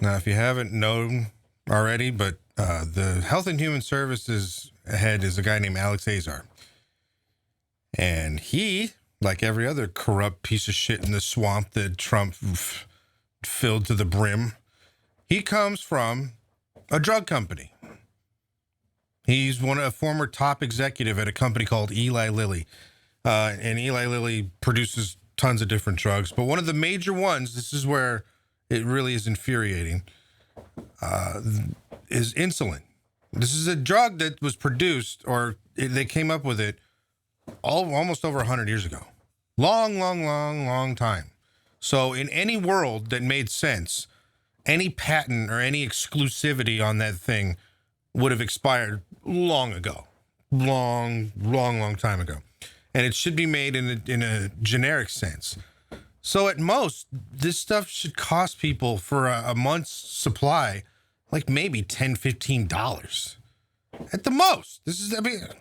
Now, if you haven't known already, but the Health and Human Services head is a guy named Alex Azar. And he, like every other corrupt piece of shit in the swamp that Trump filled to the brim, he comes from a drug company. He's a former top executive at a company called Eli Lilly. And Eli Lilly produces tons of different drugs. But one of the major ones, this is where it really is infuriating, is insulin. This is a drug that was produced, or they came up with it almost over 100 years ago. Long time. So in any world that made sense, any patent or any exclusivity on that thing would have expired long ago. Long time ago. And it should be made in a generic sense. So at most, this stuff should cost people for a month's supply, like maybe $10, $15. At the most.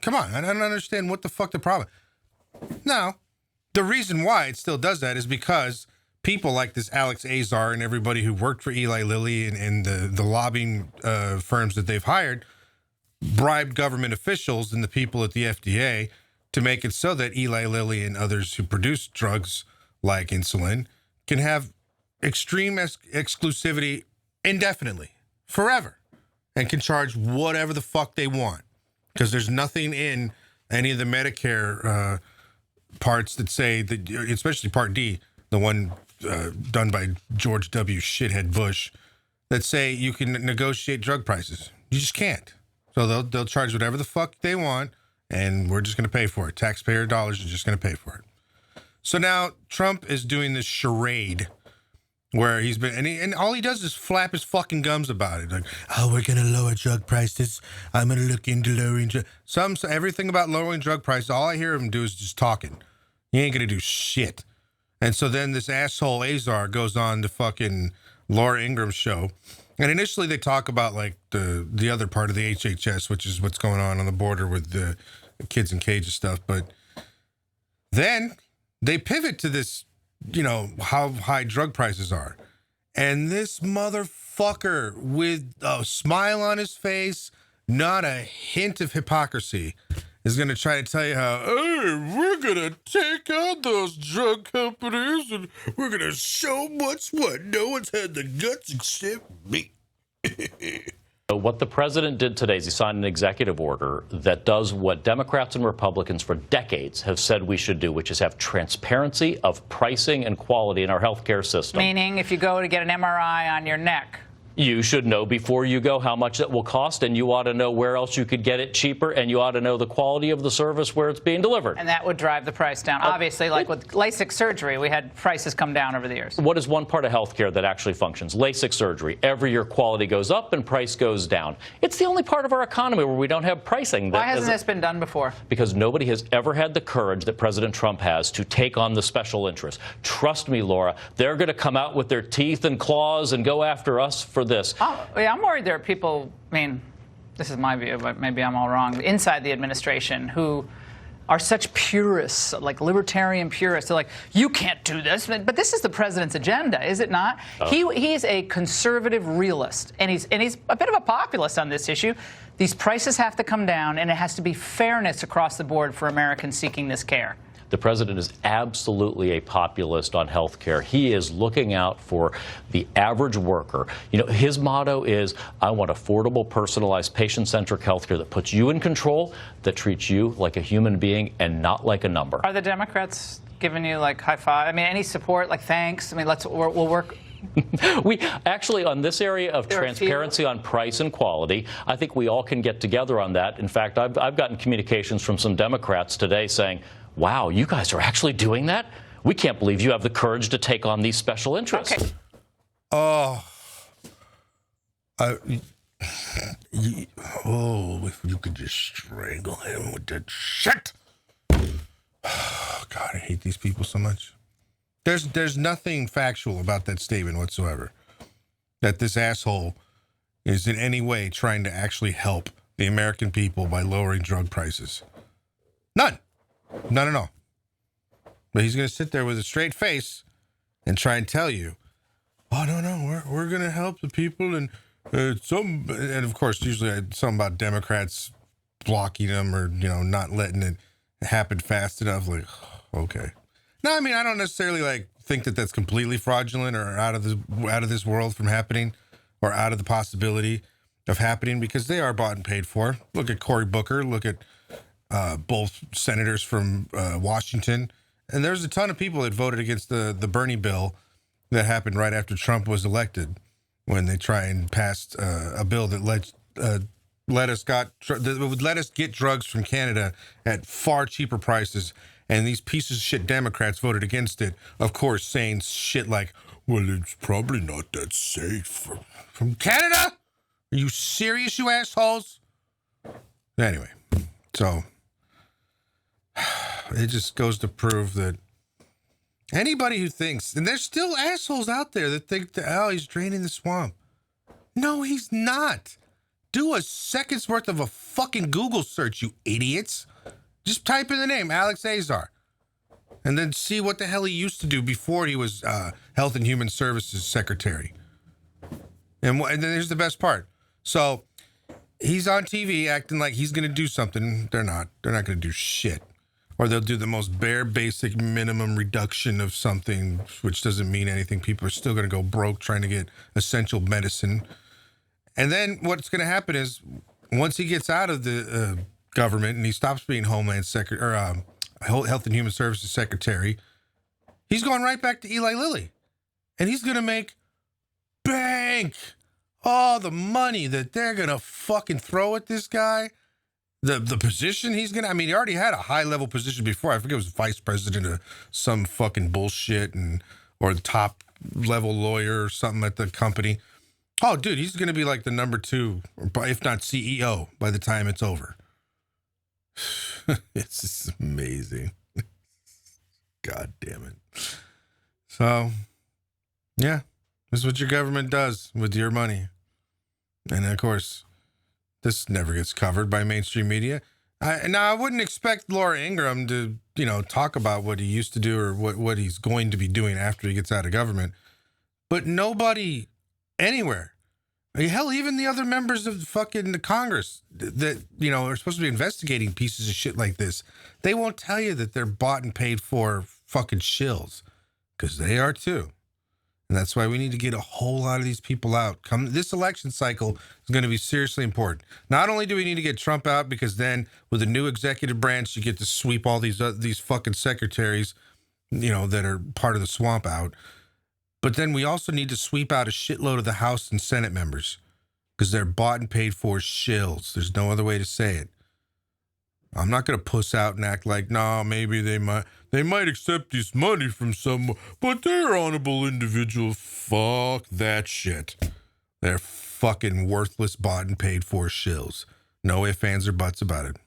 Come on. I don't understand what the fuck the problem. Now, the reason why it still does that is because people like this Alex Azar and everybody who worked for Eli Lilly and the lobbying firms that they've hired bribed government officials and the people at the FDA to make it so that Eli Lilly and others who produce drugs like insulin can have extreme exclusivity indefinitely, forever, and can charge whatever the fuck they want. Because there's nothing in any of the Medicare parts that say that, especially Part D, the one done by George W. Shithead Bush, that say you can negotiate drug prices. You just can't. So they'll charge whatever the fuck they want, and we're just going to pay for it. Taxpayer dollars are just going to pay for it. So now Trump is doing this charade where he's been, and all he does is flap his fucking gums about it. Like, oh, we're going to lower drug prices. I'm going to look into lowering everything about lowering drug prices. All I hear him do is just talking. He ain't going to do shit. And so then this asshole Azar goes on to fucking Laura Ingram's show. And initially they talk about like the other part of the HHS, which is what's going on the border with the kids in cages stuff. But then they pivot to this, how high drug prices are. And this motherfucker with a smile on his face, not a hint of hypocrisy, is going to try to tell you how, hey, we're going to take out those drug companies and we're going to show what no one's had the guts except me. What the president did today is he signed an executive order that does what Democrats and Republicans for decades have said we should do, which is have transparency of pricing and quality in our healthcare system. Meaning if you go to get an MRI on your neck, you should know before you go how much it will cost, and you ought to know where else you could get it cheaper, and you ought to know the quality of the service where it's being delivered. And that would drive the price down. Obviously, like with LASIK surgery, we had prices come down over the years. What is one part of healthcare that actually functions? LASIK surgery. Every year quality goes up and price goes down. It's the only part of our economy where we don't have pricing. Why hasn't this been done before? Because nobody has ever had the courage that President Trump has to take on the special interests. Trust me, Laura, they're going to come out with their teeth and claws and go after us for this. Oh, yeah, I'm worried there are people, this is my view, but maybe I'm all wrong, inside the administration who are such purists, like libertarian purists. They're like, you can't do this. But this is the president's agenda, is it not? Oh. He's a conservative realist, and he's a bit of a populist on this issue. These prices have to come down, and it has to be fairness across the board for Americans seeking this care. The president is absolutely a populist on health care. He is looking out for the average worker. His motto is, I want affordable, personalized, patient-centric health care that puts you in control, that treats you like a human being and not like a number. Are the Democrats giving you, like, high five? Any support, like, thanks? We'll work. We actually, on this area of transparency on price and quality, I think we all can get together on that. In fact, I've gotten communications from some Democrats today saying, wow, you guys are actually doing that? We can't believe you have the courage to take on these special interests. Okay. Oh. If you could just strangle him with that shit. Oh, God, I hate these people so much. There's nothing factual about that statement whatsoever. That this asshole is in any way trying to actually help the American people by lowering drug prices. None at all. But he's going to sit there with a straight face and try and tell you oh no, we're gonna help the people, and and of course usually something about Democrats blocking them or not letting it happen fast enough. Like, okay, no, I mean I don't necessarily like think that that's completely fraudulent or out of this world from happening, or out of the possibility of happening, because they are bought and paid for. Look at Cory Booker. Look at both senators from Washington, and there's a ton of people that voted against the Bernie bill that happened right after Trump was elected, when they try and pass a bill that would let us get drugs from Canada at far cheaper prices. And these pieces of shit Democrats voted against it, of course, saying shit like, well, it's probably not that safe from Canada. Are you serious, you assholes? Anyway, so it just goes to prove that anybody who thinks, and there's still assholes out there that think that, oh, he's draining the swamp. No, he's not. Do a second's worth of a fucking Google search, you idiots. Just type in the name, Alex Azar, and then see what the hell he used to do before he was Health and Human Services Secretary. And then here's the best part. So he's on TV acting like he's going to do something. They're not. They're not going to do shit. Or they'll do the most bare basic minimum reduction of something, which doesn't mean anything. People are still going to go broke trying to get essential medicine. And then what's going to happen is, once he gets out of the government and he stops being Homeland Secretary or Health and Human Services Secretary, he's going right back to Eli Lilly. And he's going to make bank. All the money that they're going to fucking throw at this guy. The position he's going to, I mean, he already had a high level position before. I forget, it was vice president of some fucking bullshit, or the top level lawyer or something at the company. Oh, dude, he's going to be like the number 2, if not CEO, by the time it's over. It's just amazing. God damn it. So, yeah, this is what your government does with your money. And of course, this never gets covered by mainstream media. Now, I wouldn't expect Laura Ingraham to, talk about what he used to do or what he's going to be doing after he gets out of government. But nobody anywhere, hell, even the other members of the Congress that, are supposed to be investigating pieces of shit like this, they won't tell you that they're bought and paid for fucking shills, because they are too. And that's why we need to get a whole lot of these people out. This election cycle is going to be seriously important. Not only do we need to get Trump out, because then with the new executive branch, you get to sweep all these fucking secretaries, that are part of the swamp out. But then we also need to sweep out a shitload of the House and Senate members, because they're bought and paid for shills. There's no other way to say it. I'm not going to puss out and act like, nah, maybe they might accept this money from someone, but they're honorable individuals. Fuck that shit. They're fucking worthless, bought and paid for shills. No ifs, ands, or buts about it.